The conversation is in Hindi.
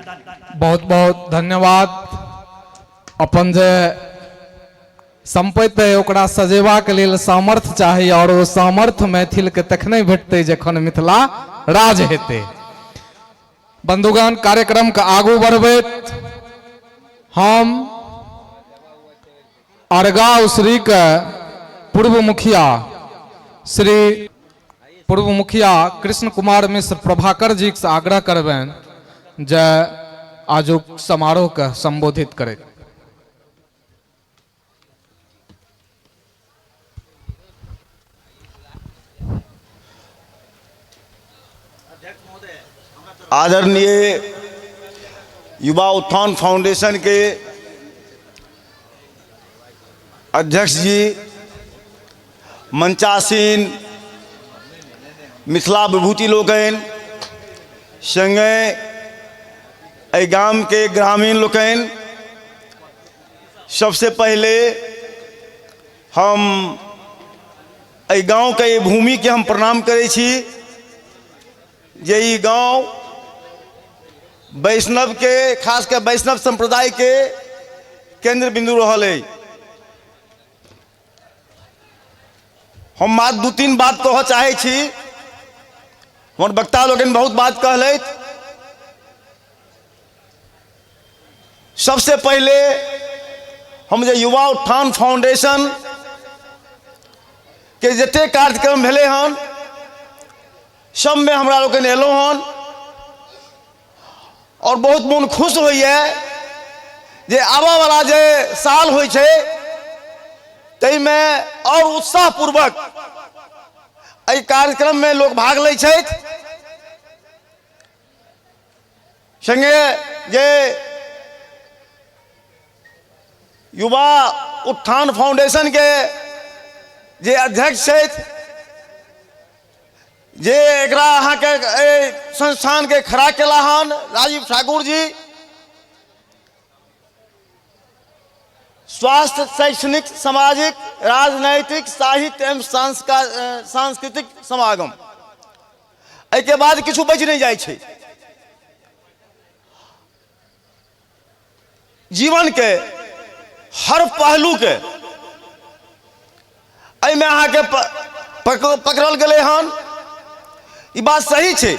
बहुत बहुत धन्यवाद। अपन जे संपत्ति है ओकरा सजेवा के लिए सामर्थ्य चाहिए और वो सामर्थ्य मैथिल के तखने भेटते जखन मिथिला राज हेते। बंधुगण कार्यक्रम के आगू बढ़बैत हम अरगांव श्री के पूर्व मुखिया कृष्ण कुमार मिश्र प्रभाकर जी से आग्रह करबेन जे आजुक समारोह के संबोधित करे। आदरणीय युवा उत्थान फाउंडेशन के अध्यक्ष जी, मंचासीन मिथिला विभूति लोकन, संगे गाम के ग्रामीण लोकन, सबसे पहले हम गांव के भूमि के हम प्रणाम करै छी जे ई गांव वैष्णव के खास के वैष्णव संप्रदाय के केंद्र बिंदु रहल है। हम मात्र दू तीन बात कह चाहे छी। हमर वक्ता लोगन बहुत बात कहले। सबसे पहले हम जे युवा उत्थान फाउंडेशन के जते कार्यक्रम भेले हन सब में हमरा लोगन एलो हन और बहुत मन खुश होइए जे आबा वाला जे साल होय छे तई में और उत्साह पूर्वक एहि कार्यक्रम में लोग भाग ले छे। संगे जे युवा उत्थान फाउंडेशन के जे अध्यक्ष छे, जे एकरा अहाँ के संस्थान के खड़ा केला हन राजीव ठाकुर जी, स्वास्थ्य, शैक्षणिक, सामाजिक, राजनैतिक, साहित्य एवं सांस्कृतिक समागम, एके बाद किछु बच नहीं जाए छे। जीवन के हर पहलू के एमे अहाँ के पकड़ल गए हन। ई बात सही छे